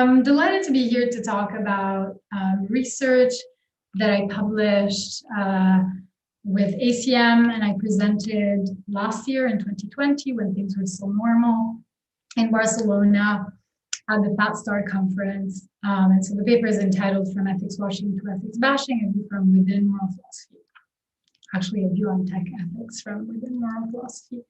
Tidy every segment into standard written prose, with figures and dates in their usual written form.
I'm delighted to be here to talk about research that I published with ACM and I presented last year in 2020 when things were still normal in Barcelona at the Fat Star conference. And so the paper is entitled From Ethics Washing to Ethics Bashing, a view from within moral philosophy. Actually, a view on tech ethics from within moral philosophy.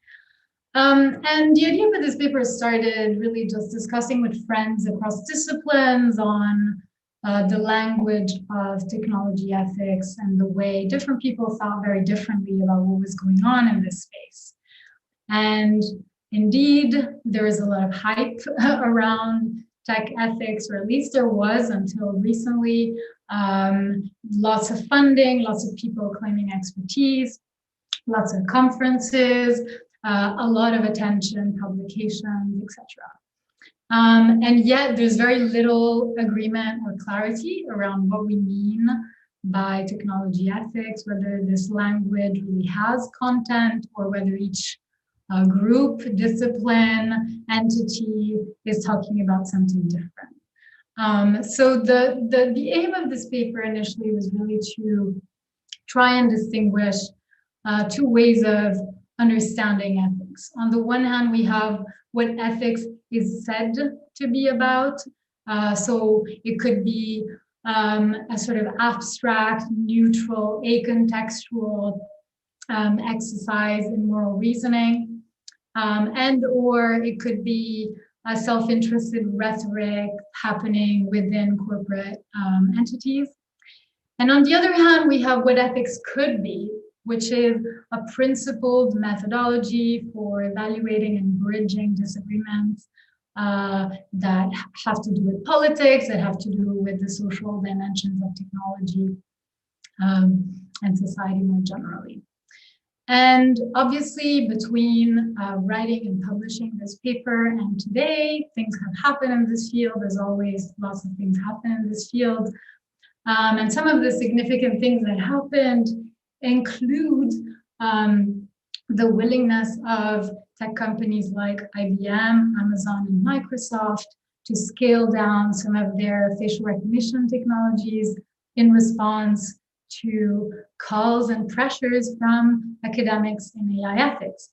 And the idea for this paper started really just discussing with friends across disciplines on the language of technology ethics and the way different people thought very differently about what was going on in this space. And indeed, there is a lot of hype around tech ethics, or at least there was until recently. Lots of funding, lots of people claiming expertise, lots of conferences, a lot of attention, publications, etc. And yet there's very little agreement or clarity around what we mean by technology ethics, whether this language really has content or whether each group, discipline, entity is talking about something different. So the aim of this paper initially was really to try and distinguish two ways of understanding ethics. On the one hand, we have what ethics is said to be about. So it could be a sort of abstract, neutral, acontextual exercise in moral reasoning, and or it could be a self-interested rhetoric happening within corporate entities. And on the other hand, we have what ethics could be, which is a principled methodology for evaluating and bridging disagreements that have to do with politics, that have to do with the social dimensions of technology and society more generally. And obviously, between writing and publishing this paper and today, things have happened in this field. There's always lots of things happen in this field. And some of the significant things that happened include the willingness of tech companies like IBM, Amazon, and Microsoft to scale down some of their facial recognition technologies in response to calls and pressures from academics in AI ethics.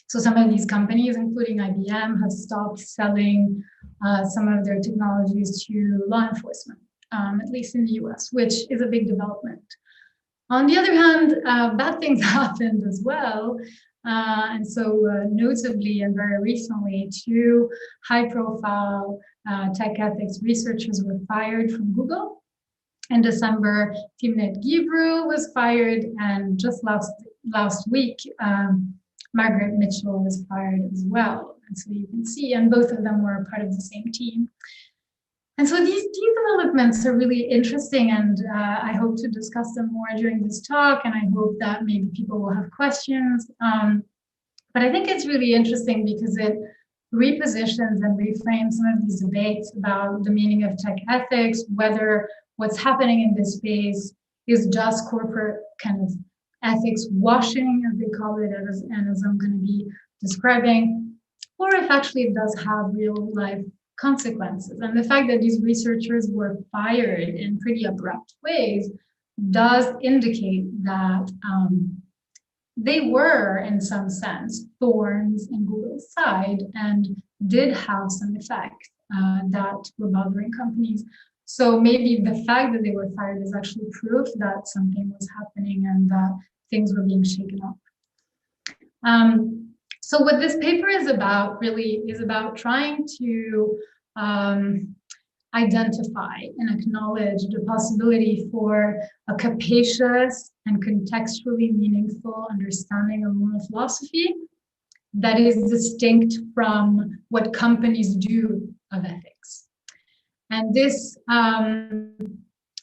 So some of these companies, including IBM, have stopped selling some of their technologies to law enforcement, at least in the US, which is a big development. On the other hand, bad things happened as well. And so notably and very recently, two high-profile tech ethics researchers were fired from Google. In December, Timnit Gebru was fired, and just last week, Margaret Mitchell was fired as well. And so you can see, and both of them were part of the same team. And so these developments are really interesting, and I hope to discuss them more during this talk, and I hope that maybe people will have questions. But I think it's really interesting because it repositions and reframes some of these debates about the meaning of tech ethics, whether what's happening in this space is just corporate kind of ethics washing, as they call it, and as I'm going to be describing, or if actually it does have real life consequences. And the fact that these researchers were fired in pretty abrupt ways does indicate that they were, in some sense, thorns in Google's side and did have some effect that were bothering companies. So maybe the fact that they were fired is actually proof that something was happening and that things were being shaken up. So what this paper is about really is about trying to identify and acknowledge the possibility for a capacious and contextually meaningful understanding of moral philosophy that is distinct from what companies do of ethics. And this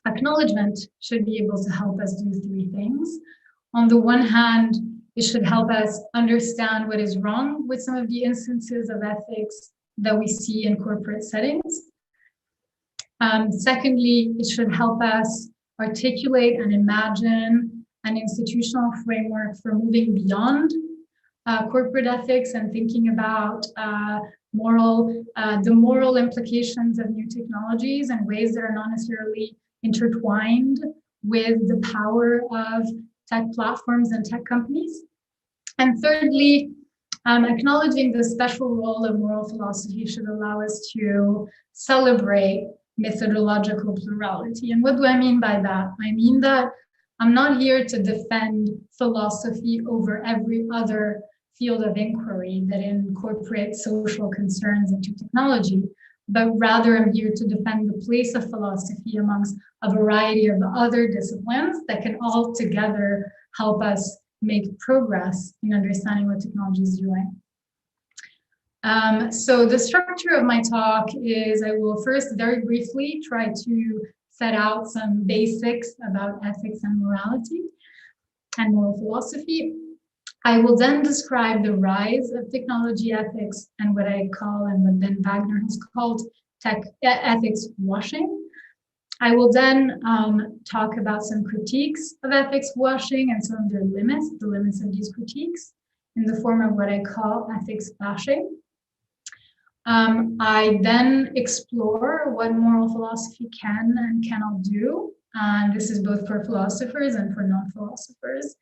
acknowledgement should be able to help us do three things. On the one hand, it should help us understand what is wrong with some of the instances of ethics that we see in corporate settings. Secondly, it should help us articulate and imagine an institutional framework for moving beyond corporate ethics and thinking about the moral implications of new technologies and ways that are not necessarily intertwined with the power of tech platforms and tech companies. And thirdly, acknowledging the special role of moral philosophy should allow us to celebrate methodological plurality. And what do I mean by that? I mean that I'm not here to defend philosophy over every other field of inquiry that incorporates social concerns into technology, but rather I'm here to defend the place of philosophy amongst a variety of other disciplines that can all together help us make progress in understanding what technology is doing. So the structure of my talk is I will first very briefly try to set out some basics about ethics and morality and moral philosophy. I will then describe the rise of technology ethics and what I call, and what Ben Wagner has called, ethics washing. I will then talk about some critiques of ethics washing and some of their limits, the limits of these critiques, in the form of what I call ethics bashing. I then explore what moral philosophy can and cannot do. And this is both for philosophers and for non-philosophers,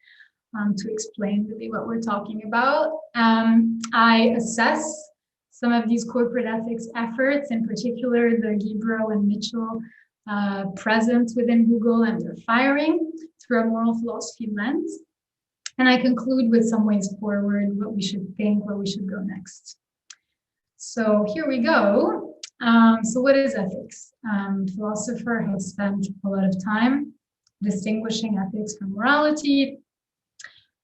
to explain really what we're talking about. I assess some of these corporate ethics efforts, in particular the Gibro and Mitchell presence within Google and their firing, through a moral philosophy lens. And I conclude with some ways forward, what we should think, where we should go next. So here we go. So what is ethics? Philosophers have spent a lot of time distinguishing ethics from morality.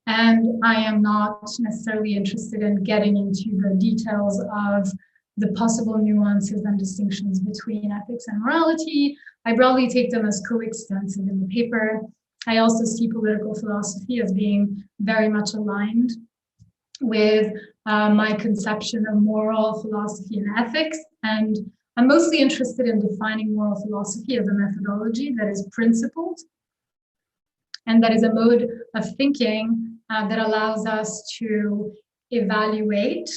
And I am not necessarily interested in getting into the details of the possible nuances and distinctions between ethics and morality. I broadly take them as coextensive in the paper. I also see political philosophy as being very much aligned with my conception of moral philosophy and ethics. And I'm mostly interested in defining moral philosophy as a methodology that is principled and that is a mode of thinking that allows us to evaluate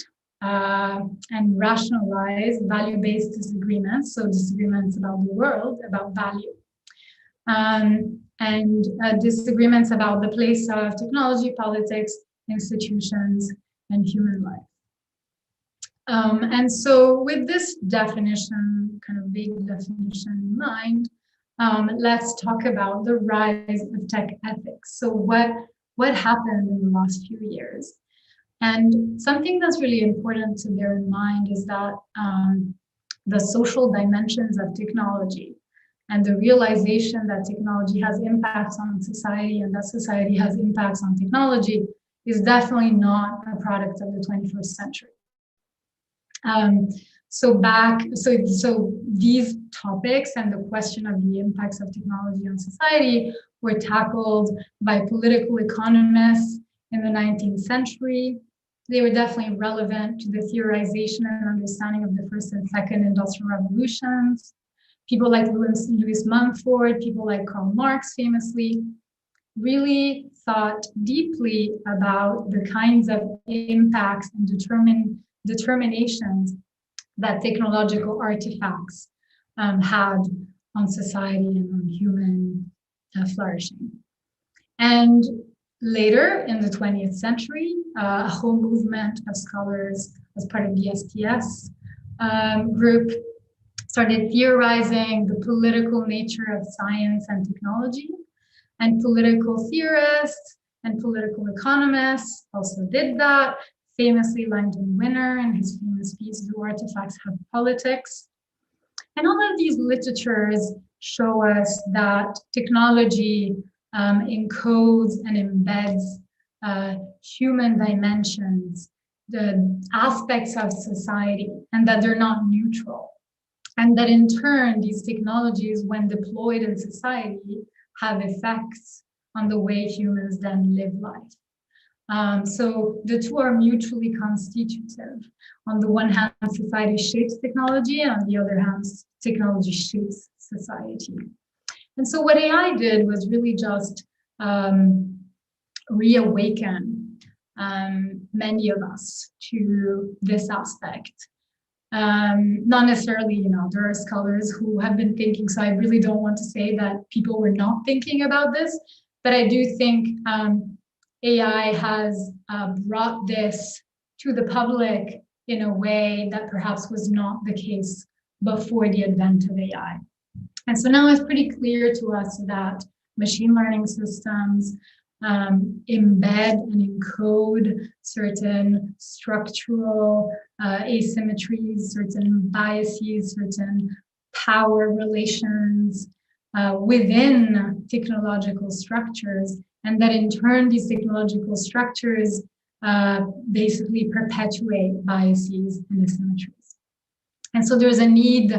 and rationalize value-based disagreements, so disagreements about the world, about value, and disagreements about the place of technology, politics, institutions, and human life. And so with this definition, kind of vague definition in mind, let's talk about the rise of tech ethics. So what happened in the last few years? And something that's really important to bear in mind is that the social dimensions of technology and the realization that technology has impacts on society and that society has impacts on technology is definitely not a product of the 21st century. So these topics and the question of the impacts of technology on society were tackled by political economists in the 19th century. They were definitely relevant to the theorization and understanding of the first and second industrial revolutions. People like Louis Mumford, people like Karl Marx famously, really thought deeply about the kinds of impacts and determinations that technological artifacts had on society and on human flourishing. And later in the 20th century, a whole movement of scholars as part of the STS group started theorizing the political nature of science and technology. And political theorists and political economists also did that. Famously, Langdon Winner and his famous piece, Do Artifacts Have Politics? And all of these literatures show us that technology encodes and embeds human dimensions, the aspects of society, and that they're not neutral. And that in turn, these technologies, when deployed in society, have effects on the way humans then live life. So the two are mutually constitutive. On the one hand, society shapes technology, and on the other hand, technology shapes society. And so what AI did was really just reawaken many of us to this aspect Not necessarily, there are scholars who have been thinking, so I really don't want to say that people were not thinking about this, but I do think AI has brought this to the public in a way that perhaps was not the case before the advent of AI. And so now it's pretty clear to us that machine learning systems embed and encode certain structural asymmetries, certain biases, certain power relations within technological structures, and that in turn these technological structures basically perpetuate biases and asymmetries. And so there's a need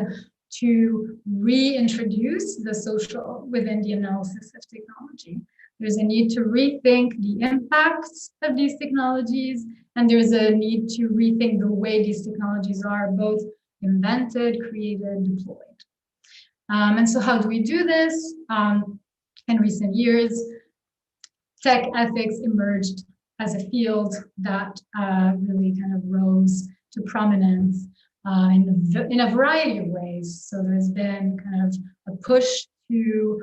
to reintroduce the social within the analysis of technology. There's a need to rethink the impacts of these technologies, and there's a need to rethink the way these technologies are both invented, created, deployed. And so how do we do this? In recent years, tech ethics emerged as a field that really kind of rose to prominence in a variety of ways. So there's been kind of a push to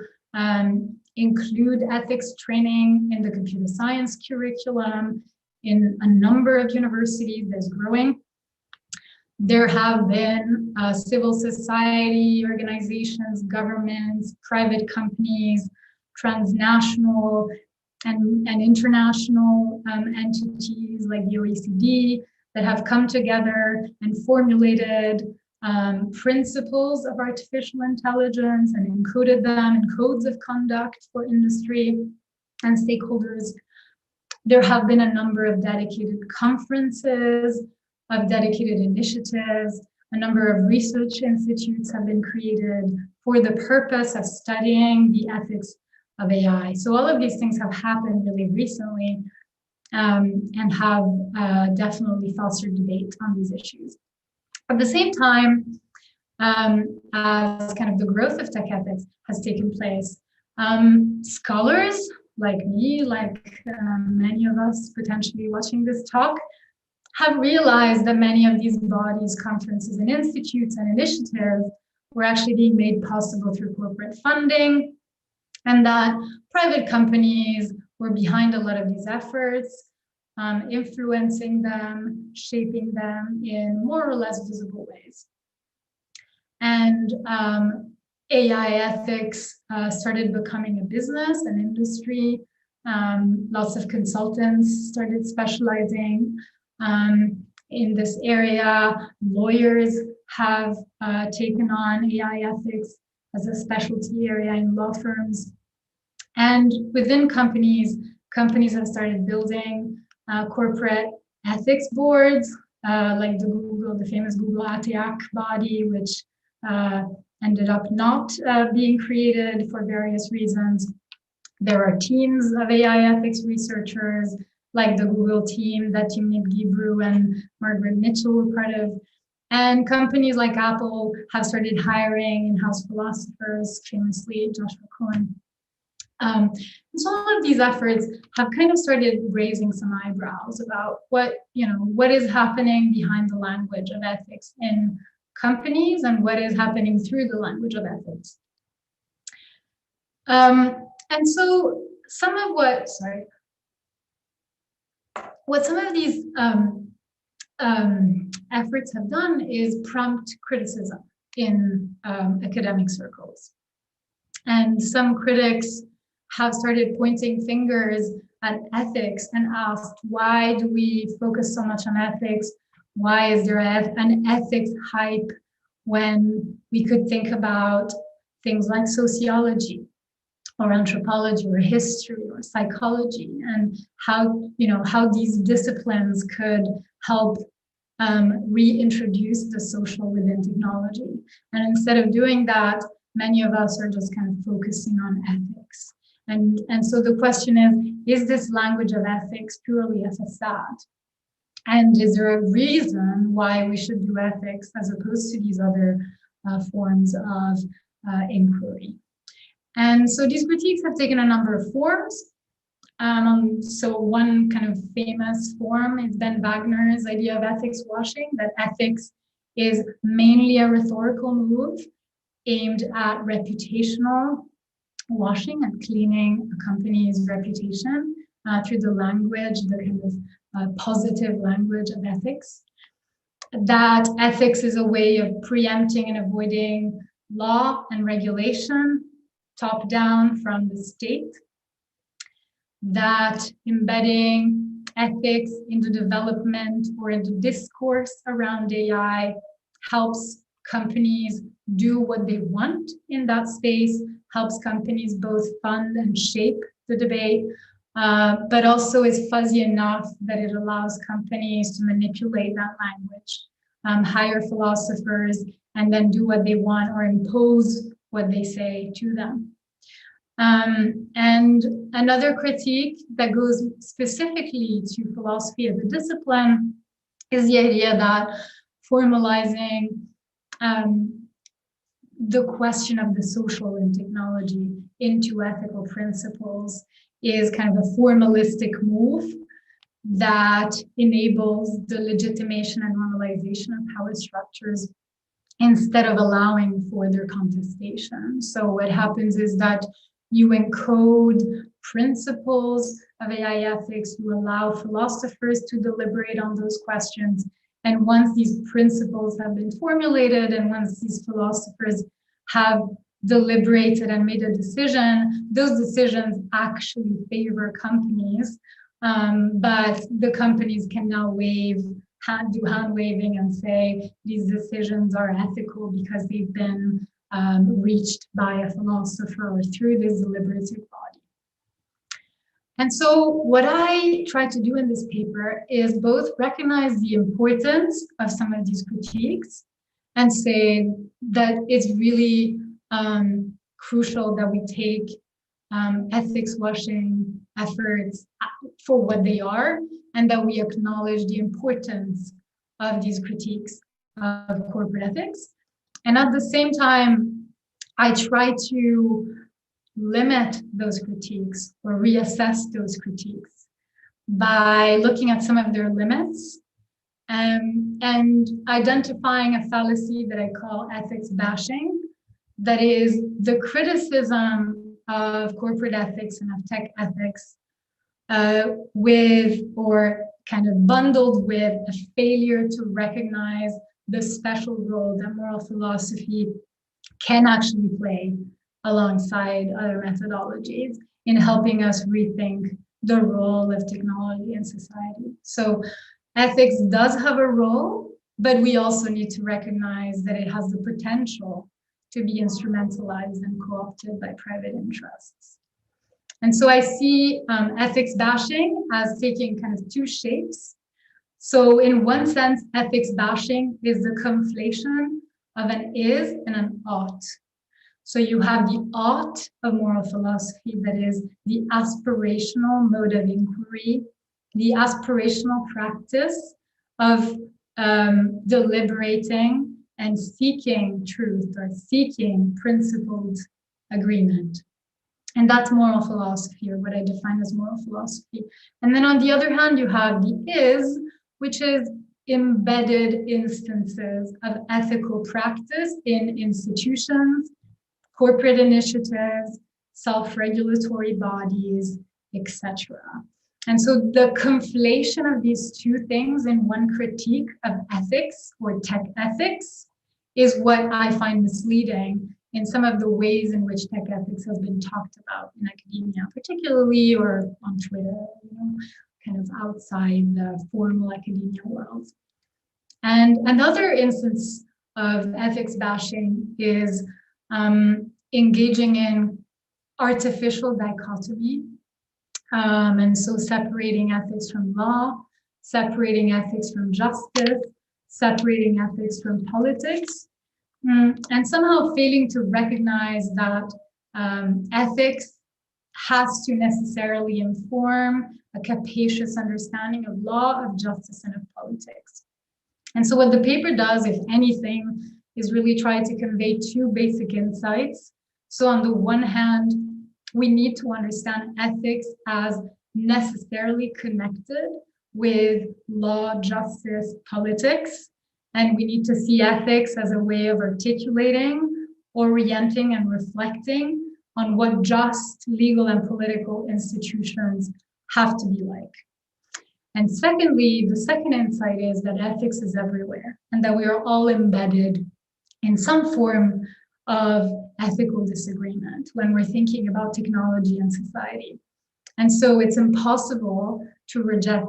include ethics training in the computer science curriculum in a number of universities. There's growing. There have been civil society organizations, governments, private companies, transnational and international entities like the OECD that have come together and formulated principles of artificial intelligence and encoded them in codes of conduct for industry and stakeholders. There have been a number of dedicated conferences, of dedicated initiatives. A number of research institutes have been created for the purpose of studying the ethics of AI. So all of these things have happened really recently and have definitely fostered debate on these issues. At the same time, as kind of the growth of tech ethics has taken place, scholars like me, like many of us potentially watching this talk, have realized that many of these bodies, conferences, and institutes and initiatives were actually being made possible through corporate funding, and that private companies were behind a lot of these efforts, influencing them, shaping them in more or less visible ways. And AI ethics started becoming a business, an industry. Lots of consultants started specializing in this area. Lawyers have taken on AI ethics as a specialty area in law firms. And within companies have started building corporate ethics boards, like the famous Google ATIAC body, which ended up not being created for various reasons. There are teams of AI ethics researchers, like the Google team that Timnit Gebru and Margaret Mitchell were part of. And companies like Apple have started hiring in-house philosophers, famously Joshua Cohen. So all of these efforts have kind of started raising some eyebrows about what is happening behind the language of ethics in companies and what is happening through the language of ethics. And so some of what some of these efforts have done is prompt criticism in academic circles. And some critics have started pointing fingers at ethics and asked, why do we focus so much on ethics? Why is there an ethics hype when we could think about things like sociology or anthropology or history or psychology, and how these disciplines could help reintroduce the social within technology? And instead of doing that, many of us are just kind of focusing on ethics. And so the question is this language of ethics purely a facade? And is there a reason why we should do ethics as opposed to these other forms of inquiry? And so these critiques have taken a number of forms. So one kind of famous form is Ben Wagner's idea of ethics washing, that ethics is mainly a rhetorical move aimed at reputational washing and cleaning a company's reputation through the language, the kind of positive language of ethics. That ethics is a way of preempting and avoiding law and regulation, top down from the state. That embedding ethics into development or into discourse around AI helps companies do what they want in that space, helps companies both fund and shape the debate, but also is fuzzy enough that it allows companies to manipulate that language, hire philosophers, and then do what they want or impose what they say to them. And another critique that goes specifically to philosophy as a discipline is the idea that formalizing the question of the social in technology into ethical principles is kind of a formalistic move that enables the legitimation and normalization of power structures instead of allowing for their contestation. So what happens is that you encode principles of AI ethics, you allow philosophers to deliberate on those questions. And once these principles have been formulated and once these philosophers have deliberated and made a decision, those decisions actually favor companies. But the companies can now do hand waving and say these decisions are ethical because they've been reached by a philosopher or through this deliberative body. And so what I try to do in this paper is both recognize the importance of some of these critiques and say that it's really crucial that we take ethics washing efforts for what they are, and that we acknowledge the importance of these critiques of corporate ethics. And at the same time, I try to limit those critiques or reassess those critiques by looking at some of their limits and identifying a fallacy that I call ethics bashing. That is the criticism of corporate ethics and of tech ethics with or kind of bundled with a failure to recognize the special role that moral philosophy can actually play alongside other methodologies in helping us rethink the role of technology in society. So ethics does have a role, but we also need to recognize that it has the potential to be instrumentalized and co-opted by private interests. And so I see ethics bashing as taking kind of two shapes. So in one sense, ethics bashing is the conflation of an is and an ought. So you have the ought of moral philosophy, that is the aspirational mode of inquiry, the aspirational practice of deliberating and seeking truth or seeking principled agreement. And that's moral philosophy, or what I define as moral philosophy. And then on the other hand, you have the is, which is embedded instances of ethical practice in institutions, corporate initiatives, self-regulatory bodies, etc. And so the conflation of these two things in one critique of ethics or tech ethics is what I find misleading in some of the ways in which tech ethics has been talked about in academia, particularly, or on Twitter, kind of outside the formal academia world. And another instance of ethics bashing is engaging in artificial dichotomy. And so separating ethics from law, separating ethics from justice, separating ethics from politics, and somehow failing to recognize that ethics has to necessarily inform a capacious understanding of law, of justice, and of politics. And so what the paper does, if anything, is really try to convey two basic insights. So on the one hand, we need to understand ethics as necessarily connected with law, justice, politics, And we need to see ethics as a way of articulating, orienting, and reflecting on what just legal and political institutions have to be like. And secondly, the second insight is that ethics is everywhere and that we are all embedded in some form of ethical disagreement when we're thinking about technology and society. And so it's impossible to reject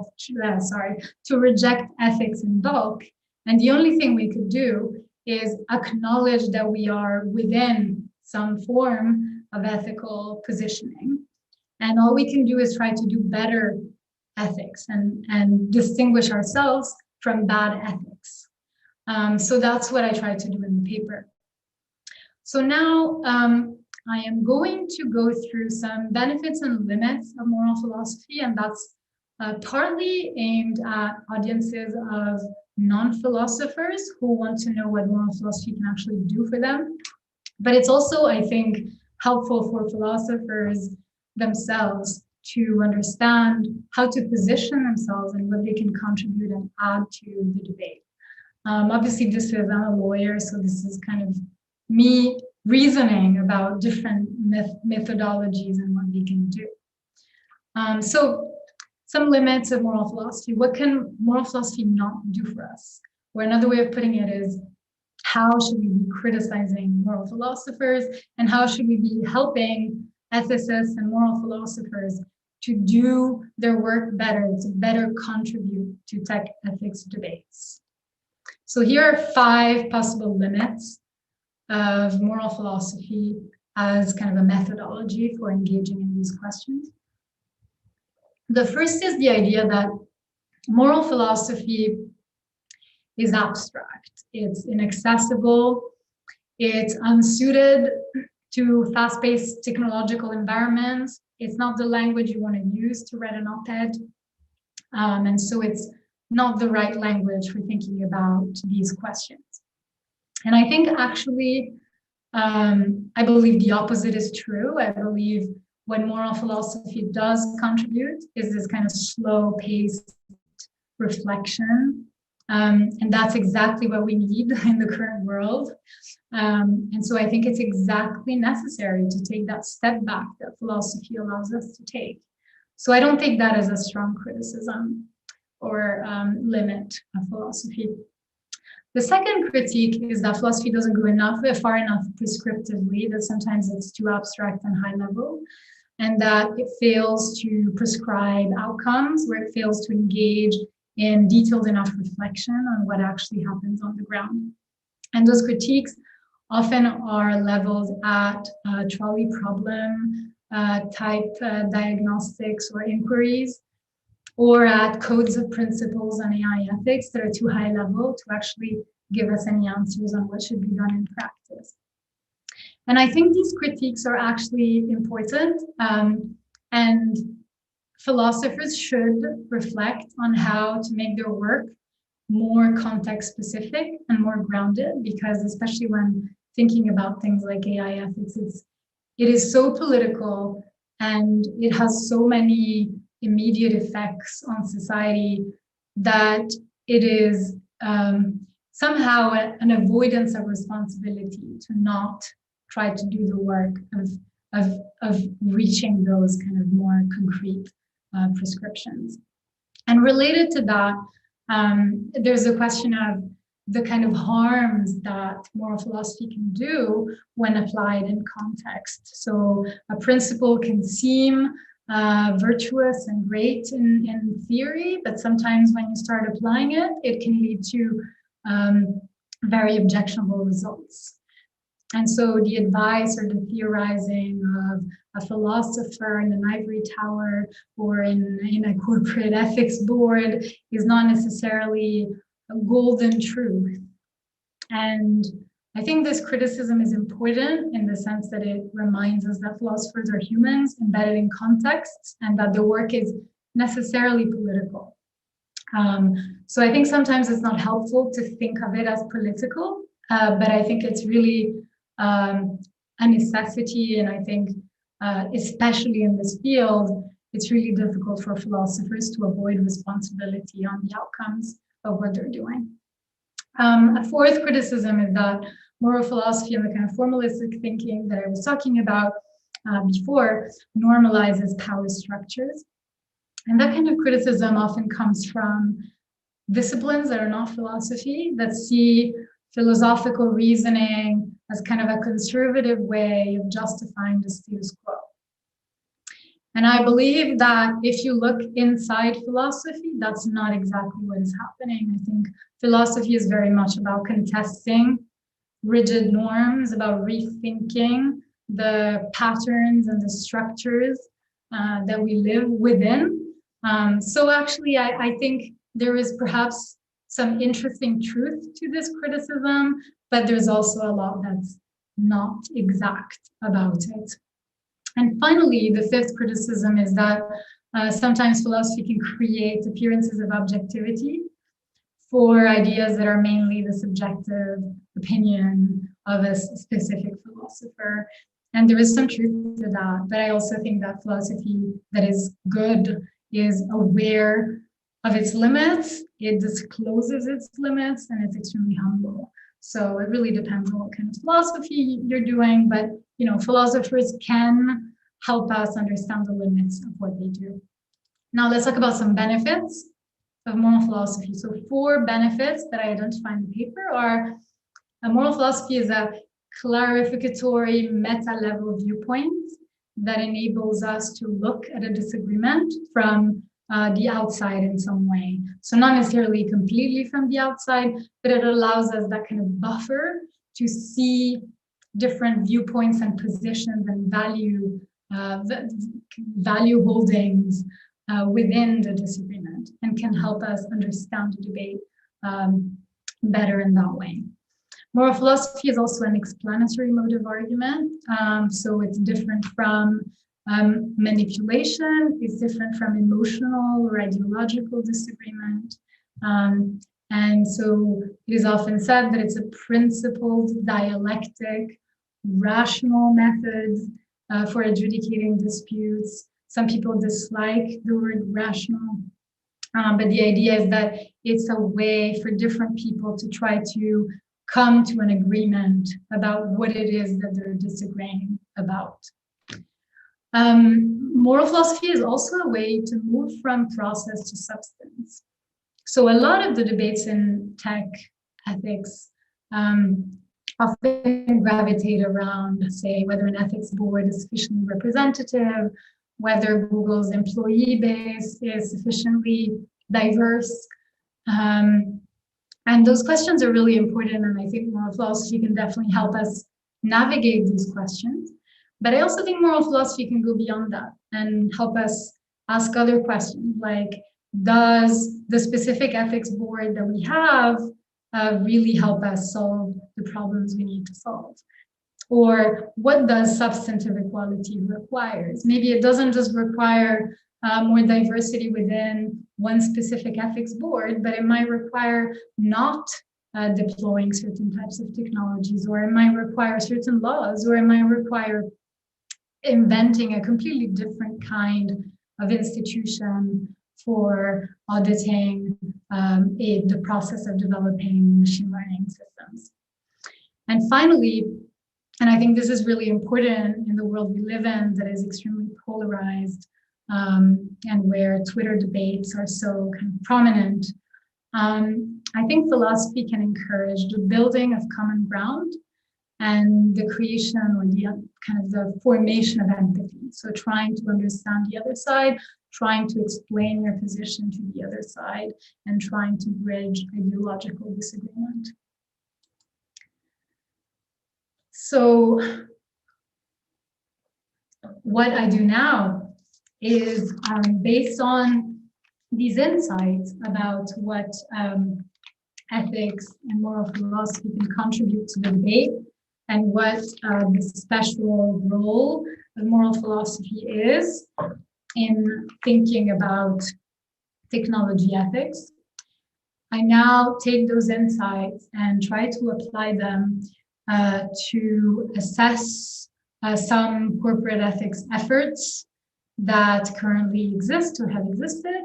ethics in bulk. And the only thing we could do is acknowledge that we are within some form of ethical positioning. And all we can do is try to do better ethics and distinguish ourselves from bad ethics. So that's what I try to do in the paper. So now I am going to go through some benefits and limits of moral philosophy, and that's partly aimed at audiences of non-philosophers who want to know what moral philosophy can actually do for them. But it's also, I think, helpful for philosophers themselves to understand how to position themselves and what they can contribute and add to the debate. Obviously, I'm a lawyer, so this is kind of me reasoning about different methodologies and what we can do. So some limits of moral philosophy. What can moral philosophy not do for us? Or another way of putting it is, how should we be criticizing moral philosophers, and how should we be helping ethicists and moral philosophers to do their work better, to better contribute to tech ethics debates? So here are 5 possible limits of moral philosophy as kind of a methodology for engaging in these questions. The first is the idea that moral philosophy is abstract. It's inaccessible. It's unsuited to fast-paced technological environments. It's not the language you want to use to write an op-ed. And so it's not the right language for thinking about these questions. And I think actually, I believe the opposite is true. I believe what moral philosophy does contribute is this kind of slow-paced reflection. And that's exactly what we need in the current world. And so I think it's exactly necessary to take that step back that philosophy allows us to take. So I don't take that as a strong criticism or limit of philosophy. The second critique is that philosophy doesn't go far enough prescriptively, that sometimes it's too abstract and high level, and that it fails to prescribe outcomes, where it fails to engage in detailed enough reflection on what actually happens on the ground. And those critiques often are leveled at trolley problem type diagnostics or inquiries, or at codes of principles on AI ethics that are too high level to actually give us any answers on what should be done in practice. And I think these critiques are actually important, and philosophers should reflect on how to make their work more context specific and more grounded, because especially when thinking about things like AI ethics, it is so political and it has so many immediate effects on society that it is somehow an avoidance of responsibility to not try to do the work of reaching those kind of more concrete prescriptions. And related to that, there's a question of the kind of harms that moral philosophy can do when applied in context. So a principle can seem virtuous and great in theory, but sometimes when you start applying it, it can lead to very objectionable results. And so the advice or the theorizing of a philosopher in an ivory tower or in a corporate ethics board is not necessarily a golden truth. And I think this criticism is important in the sense that it reminds us that philosophers are humans embedded in contexts and that their work is necessarily political. So I think sometimes it's not helpful to think of it as political, but I think it's really a necessity. And I think especially in this field, it's really difficult for philosophers to avoid responsibility on the outcomes of what they're doing. A fourth criticism is that moral philosophy and the kind of formalistic thinking that I was talking about before normalizes power structures. And that kind of criticism often comes from disciplines that are not philosophy, that see philosophical reasoning as kind of a conservative way of justifying the status quo. And I believe that if you look inside philosophy, that's not exactly what is happening. I think philosophy is very much about contesting rigid norms, about rethinking the patterns and the structures that we live within. So actually, I think there is perhaps some interesting truth to this criticism, but there's also a lot that's not exact about it. And finally, the fifth criticism is that sometimes philosophy can create appearances of objectivity for ideas that are mainly the subjective opinion of a specific philosopher. And there is some truth to that, but I also think that philosophy that is good is aware of its limits, it discloses its limits, and it's extremely humble. So it really depends on what kind of philosophy you're doing, but philosophers can help us understand the limits of what they do. Now let's talk about some benefits of moral philosophy. So 4 benefits that I identify in the paper are moral philosophy is a clarificatory meta-level viewpoint that enables us to look at a disagreement from the outside in some way. So not necessarily completely from the outside, but it allows us that kind of buffer to see different viewpoints and positions and value holdings within the disagreement, and can help us understand the debate better in that way. Moral philosophy is also an explanatory mode of argument, so it's different from manipulation, it's different from emotional or ideological disagreement. And so it is often said that it's a principled, dialectic, rational method for adjudicating disputes. Some people dislike the word rational, but the idea is that it's a way for different people to try to come to an agreement about what it is that they're disagreeing about. Moral philosophy is also a way to move from process to substance. So a lot of the debates in tech ethics often gravitate around, say, whether an ethics board is sufficiently representative, whether Google's employee base is sufficiently diverse. And those questions are really important, and I think moral philosophy can definitely help us navigate these questions. But I also think moral philosophy can go beyond that and help us ask other questions, like, does the specific ethics board that we have really help us solve the problems we need to solve? Or what does substantive equality requires? Maybe it doesn't just require more diversity within one specific ethics board, but it might require not deploying certain types of technologies, or it might require certain laws, or it might require inventing a completely different kind of institution for auditing the process of developing machine learning systems. And finally, and I think this is really important in the world we live in that is extremely polarized, and where Twitter debates are so kind of prominent, I think philosophy can encourage the building of common ground and the creation or the kind of the formation of empathy. So trying to understand the other side, trying to explain your position to the other side, and trying to bridge ideological disagreement. So what I do now is, based on these insights about what ethics and moral philosophy can contribute to the debate, and what the special role of moral philosophy is in thinking about technology ethics, I now take those insights and try to apply them to assess some corporate ethics efforts that currently exist or have existed,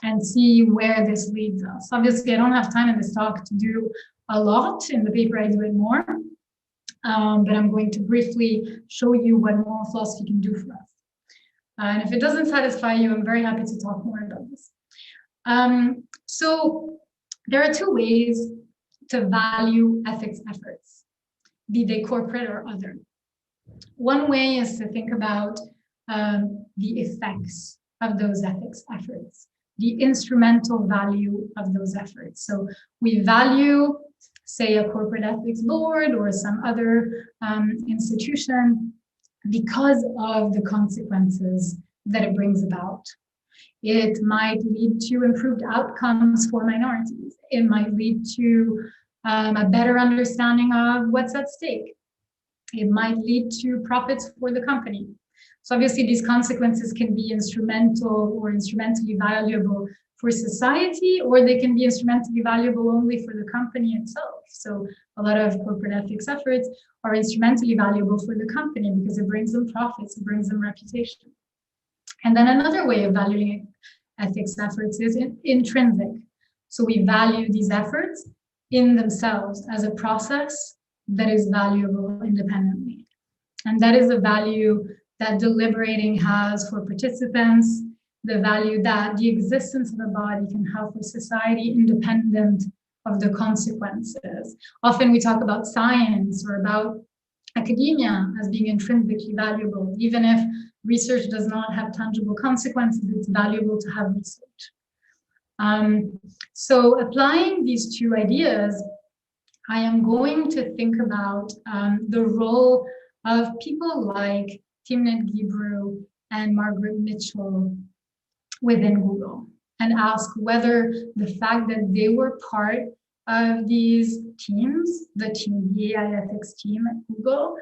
and see where this leads us. Obviously, I don't have time in this talk to do a lot. In the paper, I do it more. But I'm going to briefly show you what moral philosophy can do for us. And if it doesn't satisfy you, I'm very happy to talk more about this. So there are two ways to value ethics efforts, be they corporate or other. One way is to think about the effects of those ethics efforts, the instrumental value of those efforts. So we value, say, a corporate ethics board or some other institution because of the consequences that it brings about. It might lead to improved outcomes for minorities. It might lead to a better understanding of what's at stake. It might lead to profits for the company. So obviously these consequences can be instrumental or instrumentally valuable for society, or they can be instrumentally valuable only for the company itself. So a lot of corporate ethics efforts are instrumentally valuable for the company because it brings them profits, it brings them reputation. And then another way of valuing ethics efforts is intrinsic. So we value these efforts in themselves as a process that is valuable independently. And that is a value that deliberating has for participants, the value that the existence of a body can have for society independent of the consequences. Often we talk about science or about academia as being intrinsically valuable. Even if research does not have tangible consequences, it's valuable to have research. So applying these two ideas, I am going to think about the role of people like Timnit Gebru and Margaret Mitchell within Google, and ask whether the fact that they were part of these teams, the AI ethics team at Google,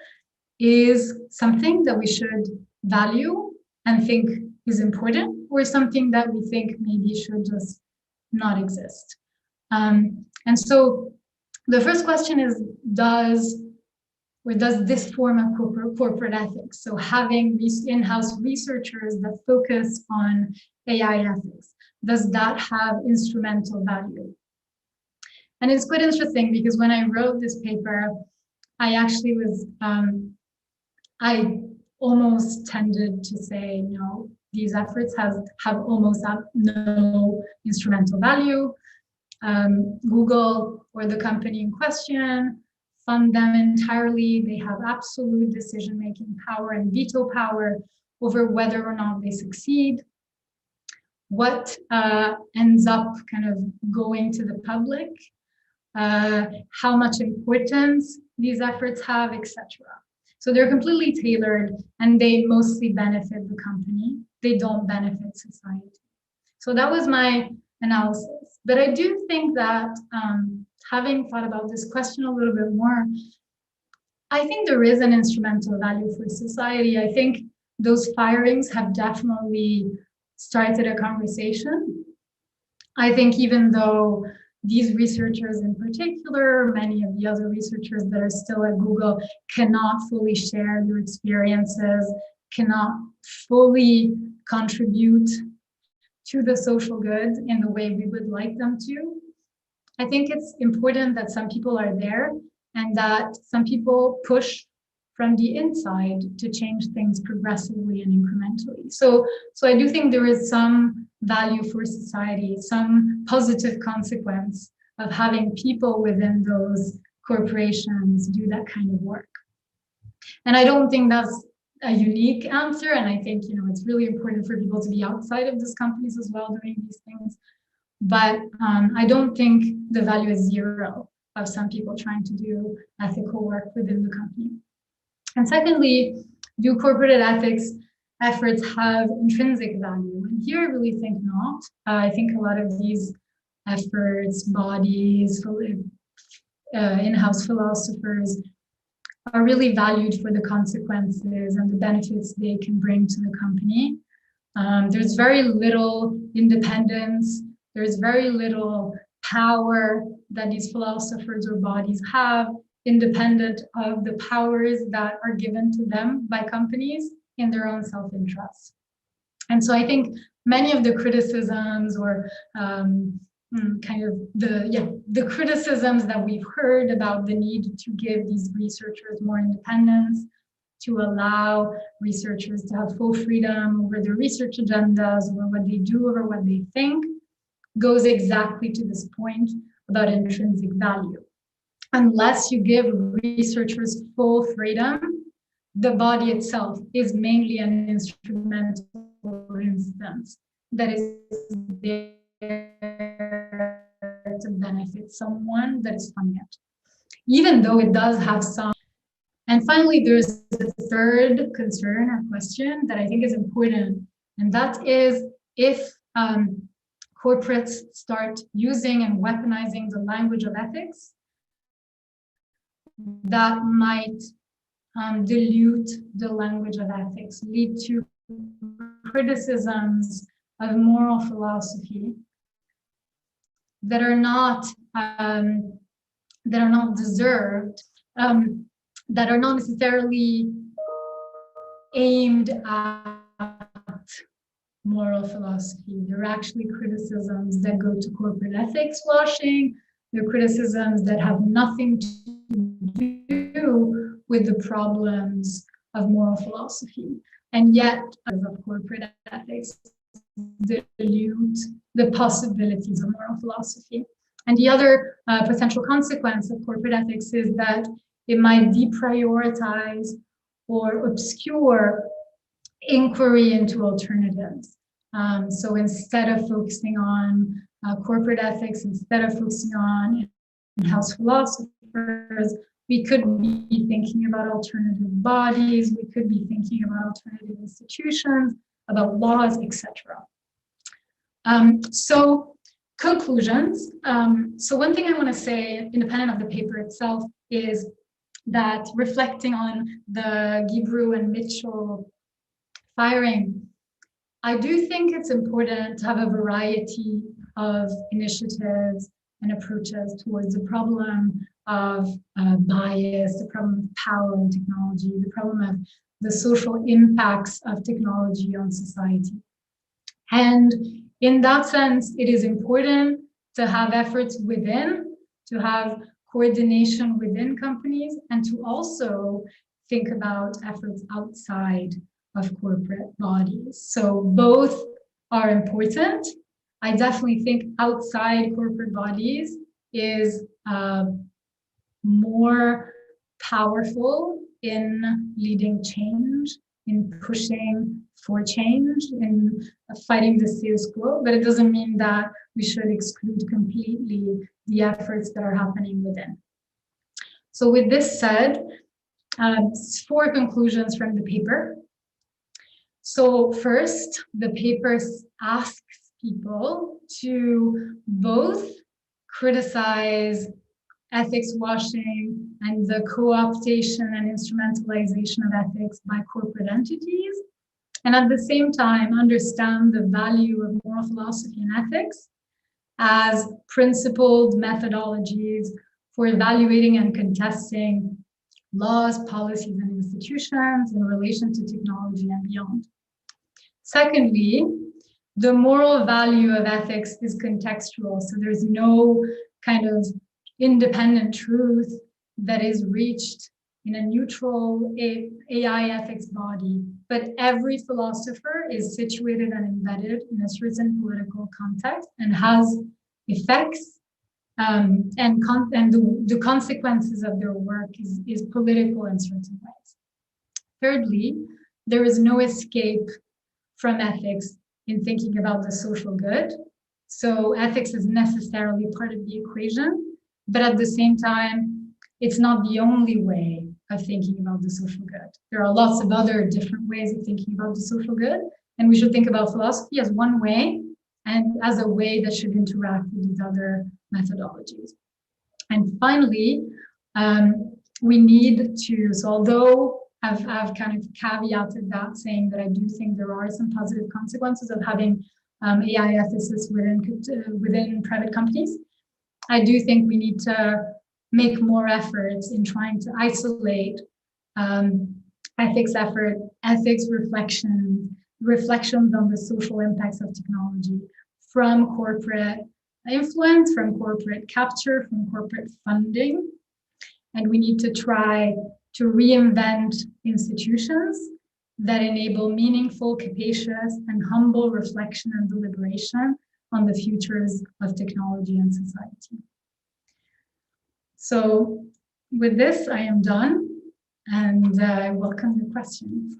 is something that we should value and think is important, or something that we think maybe should just not exist. And so the first question is, does this form of corporate ethics, so having these in-house researchers that focus on AI ethics, does that have instrumental value? And it's quite interesting because when I wrote this paper, I actually was, I almost tended to say, no, these efforts have almost no instrumental value. Google or the company in question fund them entirely. They have absolute decision-making power and veto power over whether or not they succeed. What ends up kind of going to the public, how much importance these efforts have, etc. So they're completely tailored and they mostly benefit the company. They don't benefit society. So that was my analysis. But I do think that having thought about this question a little bit more, I think there is an instrumental value for society. I think those firings have definitely started a conversation. I think even though these researchers in particular, many of the other researchers that are still at Google cannot fully share their experiences, cannot fully contribute to the social good in the way we would like them to. I think it's important that some people are there and that some people push from the inside to change things progressively and incrementally. So I do think there is some value for society, some positive consequence of having people within those corporations do that kind of work. And I don't think that's a unique answer. And I think, it's really important for people to be outside of these companies as well doing these things. But I don't think the value is zero of some people trying to do ethical work within the company. And secondly, do corporate ethics efforts have intrinsic value? And here I really think not. I think a lot of these efforts, bodies, in-house philosophers are really valued for the consequences and the benefits they can bring to the company. There's very little independence. There's very little power that these philosophers or bodies have, independent of the powers that are given to them by companies in their own self-interest. And so I think many of the criticisms or kind of the criticisms that we've heard about the need to give these researchers more independence, to allow researchers to have full freedom over their research agendas, over what they do, over what they think, goes exactly to this point about intrinsic value. Unless you give researchers full freedom, the body itself is mainly an instrumental instance that is there to benefit someone that is funding it, even though it does have some. And finally, there's the third concern or question that I think is important, and that is if corporates start using and weaponizing the language of ethics, that might dilute the language of ethics, lead to criticisms of moral philosophy that are not deserved, that are not necessarily aimed at moral philosophy. They're actually criticisms that go to corporate ethics washing. They're criticisms that have nothing to do with the problems of moral philosophy. And yet, of corporate ethics, dilute the possibilities of moral philosophy. And the other potential consequence of corporate ethics is that it might deprioritize or obscure inquiry into alternatives. So instead of focusing on corporate ethics, instead of focusing on in-house philosophers, we could be thinking about alternative bodies, we could be thinking about alternative institutions, about laws, etc. So conclusions. So one thing I want to say, independent of the paper itself, is that reflecting on the Guibrew and Mitchell firing, I do think it's important to have a variety of initiatives and approaches towards the problem of bias, the problem of power in technology, the problem of the social impacts of technology on society. And in that sense, it is important to have efforts within, to have coordination within companies, and to also think about efforts outside of corporate bodies. So both are important. I definitely think outside corporate bodies is more powerful in leading change, in pushing for change, in fighting the status quo, but it doesn't mean that we should exclude completely the efforts that are happening within. So with this said, 4 conclusions from the paper. So first, the paper asks people to both criticize ethics washing and the co-optation and instrumentalization of ethics by corporate entities, and at the same time understand the value of moral philosophy and ethics as principled methodologies for evaluating and contesting laws, policies, and institutions in relation to technology and beyond. Secondly, the moral value of ethics is contextual, so there's no kind of independent truth that is reached in a neutral AI ethics body, but every philosopher is situated and embedded in a certain political context and has effects, and the consequences of their work is political in certain ways. Thirdly, there is no escape from ethics in thinking about the social good. So ethics is necessarily part of the equation, but at the same time, it's not the only way of thinking about the social good. There are lots of other different ways of thinking about the social good, and we should think about philosophy as one way and as a way that should interact with these other methodologies. And finally, we need to, so although I've kind of caveated that, saying that I do think there are some positive consequences of having AI ethicists within private companies, I do think we need to make more efforts in trying to isolate ethics reflections reflections on the social impacts of technology from corporate influence, from corporate capture, from corporate funding. And we need to try to reinvent institutions that enable meaningful, capacious, and humble reflection and deliberation on the futures of technology and society. So with this, I am done, and I welcome your questions.